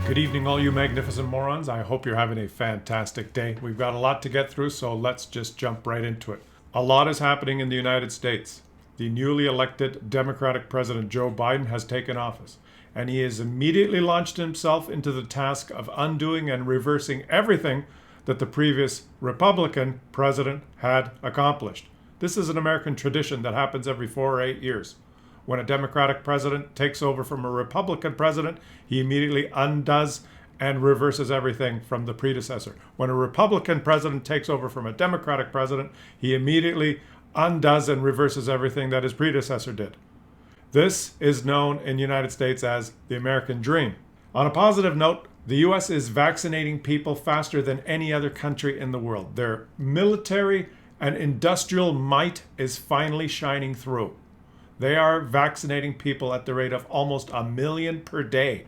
Good evening, all you magnificent morons. I hope you're having a fantastic day. We've got a lot to get through, so let's just jump right into it. A lot is happening in the United States. The newly elected Democratic President Joe Biden has taken office, and he has immediately launched himself into the task of undoing and reversing everything that the previous Republican president had accomplished. This is an American tradition that happens every 4 or 8 years. When a Democratic president takes over from a Republican president, he immediately undoes and reverses everything from the predecessor. When a Republican president takes over from a Democratic president, he immediately undoes and reverses everything that his predecessor did. This is known in the United States as the American dream. On a positive note, the U.S. is vaccinating people faster than any other country in the world. Their military and industrial might is finally shining through. They are vaccinating people at the rate of almost 1 million per day,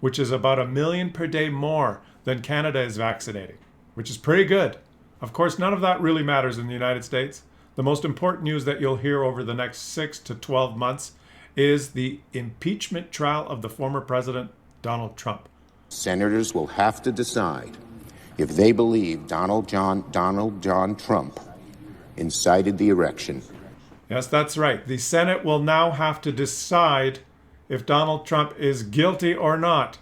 which is about 1 million per day more than Canada is vaccinating, which is pretty good. Of course, none of that really matters in the United States. The most important news that you'll hear over the next 6 to 12 months is the impeachment trial of the former president, Donald Trump. Senators will have to decide if they believe Donald John Trump incited the election. Yes, that's right. The Senate will now have to decide if Donald Trump is guilty or not,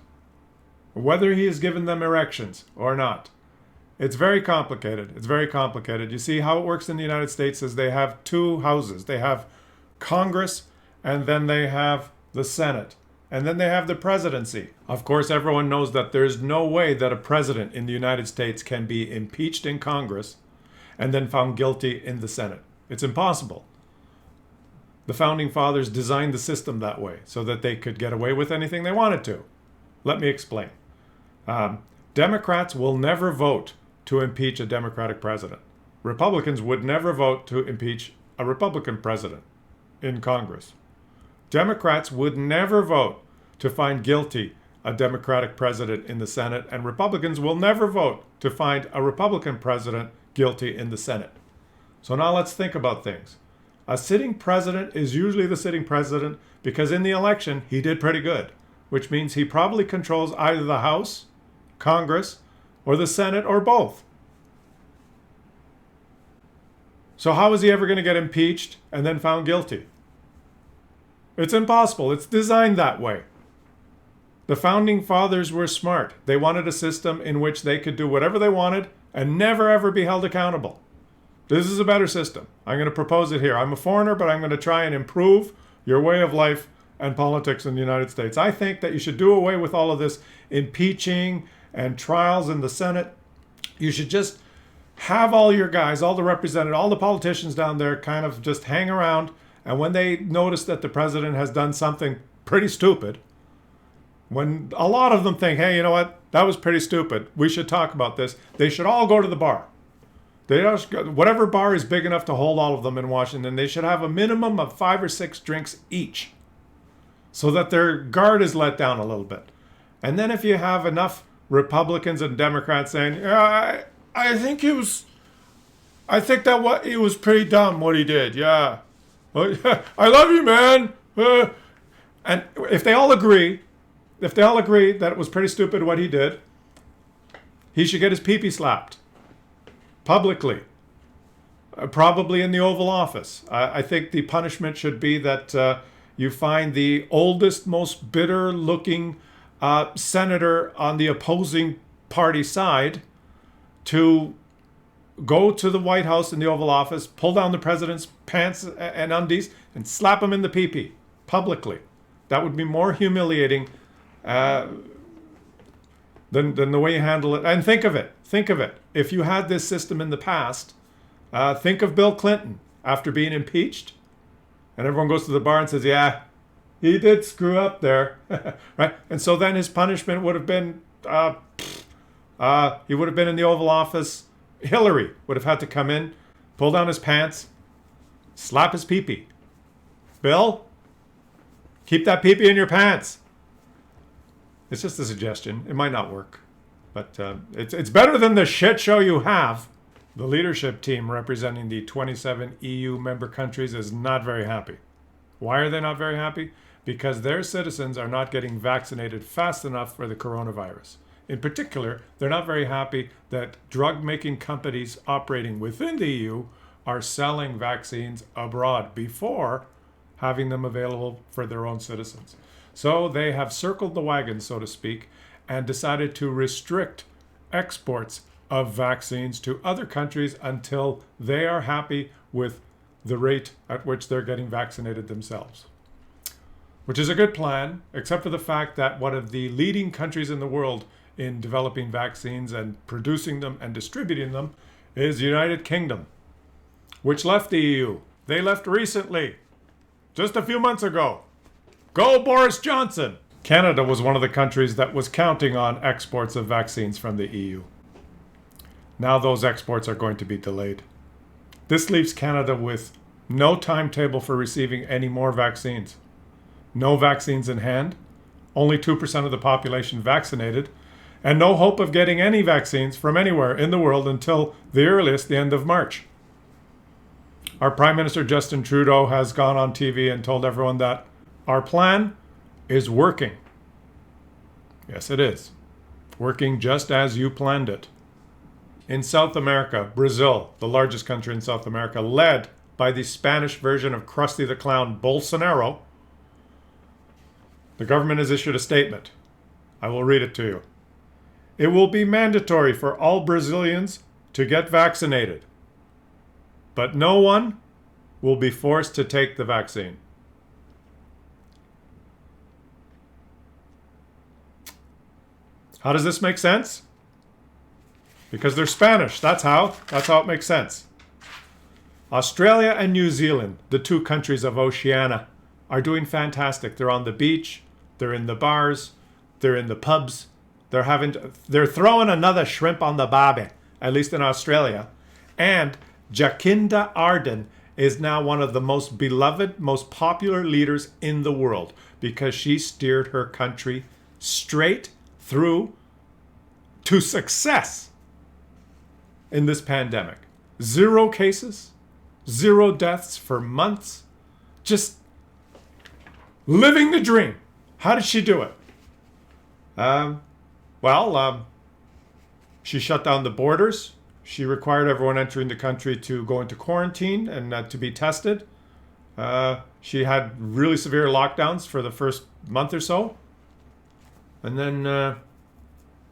whether he has given them erections or not. It's very complicated. It's very complicated. You see, how it works in the United States is they have two houses. They have Congress, and then they have the Senate, and then they have the presidency. Of course, everyone knows that there's no way that a president in the United States can be impeached in Congress and then found guilty in the Senate. It's impossible. The Founding Fathers designed the system that way so that they could get away with anything they wanted to. Let me explain. Democrats will never vote to impeach a Democratic president. Republicans would never vote to impeach a Republican president in Congress. Democrats would never vote to find guilty a Democratic president in the Senate, and Republicans will never vote to find a Republican president guilty in the Senate. So now let's think about things. A sitting president is usually the sitting president because in the election he did pretty good, which means he probably controls either the House, Congress, or the Senate, or both. So how is he ever going to get impeached and then found guilty? It's impossible. It's designed that way. The Founding Fathers were smart. They wanted a system in which they could do whatever they wanted and never ever be held accountable. This is a better system. I'm going to propose it here. I'm a foreigner, but I'm going to try and improve your way of life and politics in the United States. I think that you should do away with all of this impeaching and trials in the Senate. You should just have all your guys, all the representatives, all the politicians down there kind of just hang around. And when they notice that the president has done something pretty stupid, when a lot of them think, hey, you know what? That was pretty stupid. We should talk about this. They should all go to the bar. Whatever bar is big enough to hold all of them in Washington, they should have a minimum of 5 or 6 drinks each so that their guard is let down a little bit. And then if you have enough Republicans and Democrats saying, yeah, I think he was pretty dumb what he did. Yeah. I love you, man. And if they all agree that it was pretty stupid what he did, he should get his pee-pee slapped. Publicly, probably in the Oval Office. I think the punishment should be that you find the oldest, most bitter-looking senator on the opposing party side to go to the White House in the Oval Office, pull down the president's pants and undies, and slap him in the pee-pee publicly. That would be more humiliating than the way you handle it. And think of it. If you had this system in the past, think of Bill Clinton after being impeached. And everyone goes to the bar and says, yeah, he did screw up there. Right? And so then his punishment would have been, he would have been in the Oval Office. Hillary would have had to come in, pull down his pants, slap his pee-pee. Bill, keep that pee-pee in your pants. It's just a suggestion. It might not work. But it's better than the shit show you have. The leadership team representing the 27 EU member countries is not very happy. Why are they not very happy? because their citizens are not getting vaccinated fast enough for the coronavirus. In particular, they're not very happy that drug-making companies operating within the EU are selling vaccines abroad before having them available for their own citizens. So they have circled the wagon, so to speak, and decided to restrict exports of vaccines to other countries until they are happy with the rate at which they're getting vaccinated themselves. Which is a good plan, except for the fact that one of the leading countries in the world in developing vaccines and producing them and distributing them is the United Kingdom, which left the EU. They left recently, just a few months ago. Go Boris Johnson! Canada was one of the countries that was counting on exports of vaccines from the EU. Now those exports are going to be delayed. This leaves Canada with no timetable for receiving any more vaccines. No vaccines in hand, only 2% of the population vaccinated, and no hope of getting any vaccines from anywhere in the world until the earliest, the end of March. Our Prime Minister Justin Trudeau has gone on TV and told everyone that our plan is working. Yes, it is. Working just as you planned it. In South America, Brazil, the largest country in South America, led by the Spanish version of Krusty the Clown, Bolsonaro, the government has issued a statement. I will read it to you. It will be mandatory for all Brazilians to get vaccinated, but no one will be forced to take the vaccine. How does this make sense? Because they're Spanish. That's how it makes sense. Australia and New Zealand, the two countries of Oceania, are doing fantastic. They're on the beach, they're in the bars, they're in the pubs, they're throwing another shrimp on the barbie, at least in Australia. And Jacinda Ardern is now one of the most beloved, most popular leaders in the world because she steered her country straight through to success in this pandemic. 0 cases, 0 deaths for months, just living the dream. How did she do it? She shut down the borders. She required everyone entering the country to go into quarantine and to be tested. She had really severe lockdowns for the first month or so. And then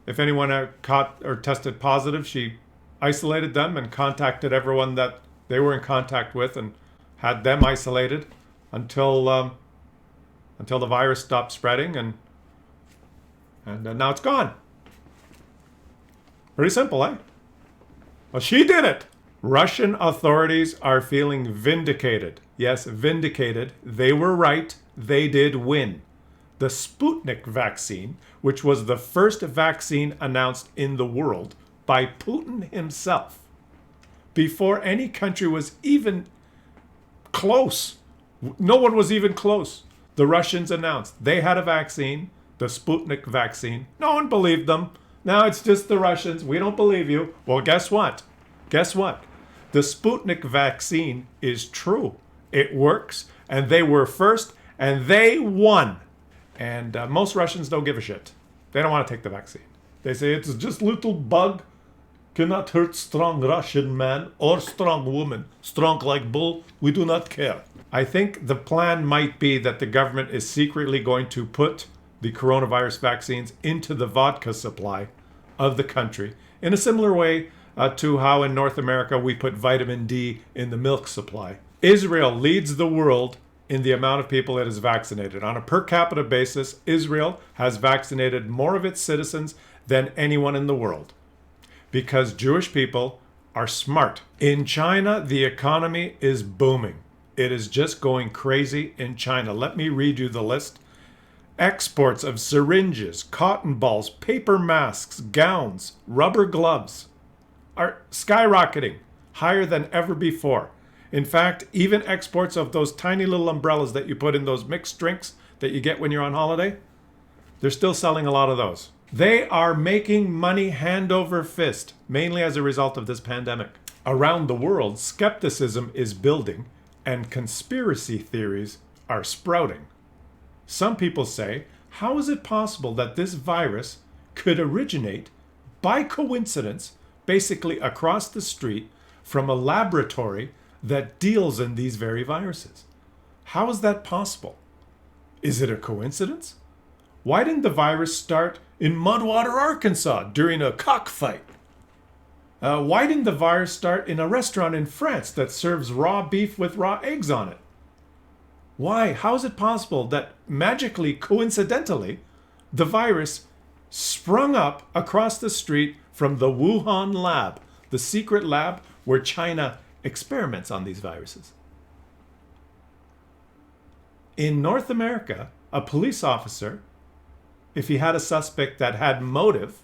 if anyone caught or tested positive, she isolated them and contacted everyone that they were in contact with and had them isolated until the virus stopped spreading, and now it's gone. Pretty simple, eh? Well, she did it. Russian authorities are feeling vindicated. Yes, vindicated. They were right. They did win. The Sputnik vaccine, which was the first vaccine announced in the world by Putin himself, before any country was even close. No one was even close. The Russians announced they had a vaccine, the Sputnik vaccine. No one believed them. Now it's just the Russians. We don't believe you. Well, guess what? Guess what? The Sputnik vaccine is true. It works, and they were first, and they won. And most Russians don't give a shit. They don't want to take the vaccine. They say it's just little bug, cannot hurt strong Russian man or strong woman. Strong like bull, we do not care. I think the plan might be that the government is secretly going to put the coronavirus vaccines into the vodka supply of the country in a similar way to how in North America we put vitamin D in the milk supply. Israel leads the world in the amount of people it has vaccinated. On a per capita basis, Israel has vaccinated more of its citizens than anyone in the world because Jewish people are smart. In China, the economy is booming. It is just going crazy in China. Let me read you the list. Exports of syringes, cotton balls, paper masks, gowns, rubber gloves are skyrocketing, higher than ever before. In fact, even exports of those tiny little umbrellas that you put in those mixed drinks that you get when you're on holiday, they're still selling a lot of those. They are making money hand over fist, mainly as a result of this pandemic. Around the world, skepticism is building and conspiracy theories are sprouting. Some people say, how is it possible that this virus could originate by coincidence, basically across the street from a laboratory that deals in these very viruses? How is that possible? Is it a coincidence? Why didn't the virus start in Mudwater, Arkansas during a cockfight? Why didn't the virus start in a restaurant in France that serves raw beef with raw eggs on it? Why? How is it possible that magically, coincidentally, the virus sprung up across the street from the Wuhan lab, the secret lab where China experiments on these viruses? In North America, a police officer, if he had a suspect that had motive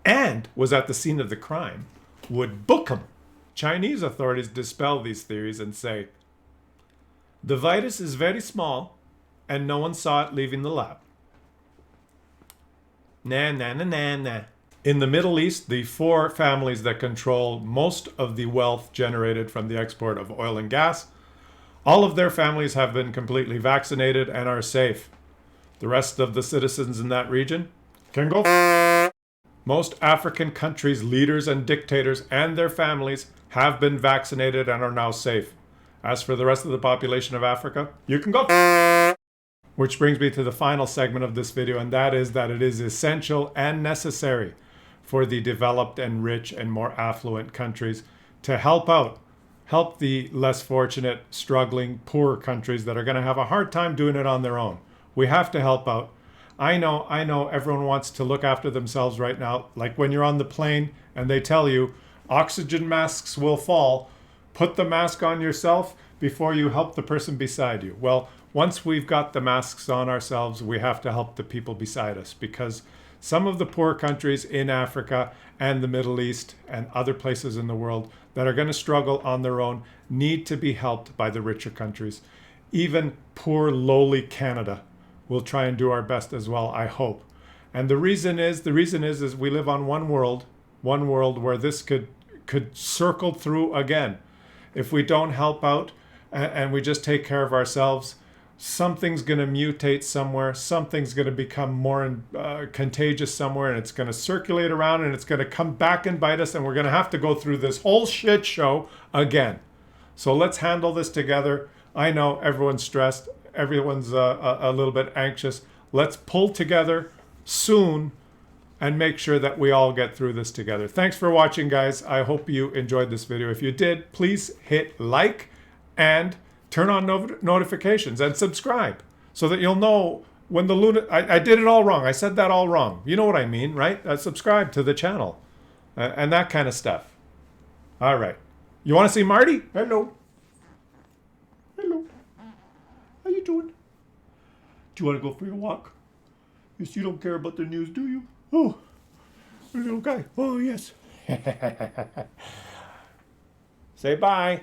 and was at the scene of the crime, would book him. Chinese authorities dispel these theories and say, the virus is very small and no one saw it leaving the lab. Nah. In the Middle East, the 4 families that control most of the wealth generated from the export of oil and gas, all of their families have been completely vaccinated and are safe. The rest of the citizens in that region can go. Most African countries' leaders and dictators and their families have been vaccinated and are now safe. As for the rest of the population of Africa, you can go. Which brings me to the final segment of this video, and that is that it is essential and necessary for the developed and rich and more affluent countries to help the less fortunate, struggling, poor countries that are going to have a hard time doing it on their own. We have to help out. I know everyone wants to look after themselves right now. Like when you're on the plane and they tell you oxygen masks will fall, put the mask on yourself before you help the person beside you. Well, once we've got the masks on ourselves, we have to help the people beside us, because some of the poor countries in Africa and the Middle East and other places in the world that are going to struggle on their own need to be helped by the richer countries. Even poor, lowly Canada will try and do our best as well, I hope. And the reason is we live on one world where this could circle through again. If we don't help out and we just take care of ourselves, something's going to mutate somewhere, something's going to become more contagious somewhere, and it's going to circulate around and it's going to come back and bite us, and we're going to have to go through this whole shit show again. So let's handle this together. I know everyone's stressed, everyone's a little bit anxious. Let's pull together soon and make sure that we all get through this together. Thanks for watching, guys. I hope you enjoyed this video. If you did, please hit like and turn on notifications and subscribe so that you'll know when the I did it all wrong. I said that all wrong. You know what I mean, right? Subscribe to the channel and that kind of stuff. All right. You want to see Marty? Hello. Hello. How you doing? Do you want to go for your walk? Yes, you don't care about the news, do you? Oh, little guy. Oh, yes. Say bye.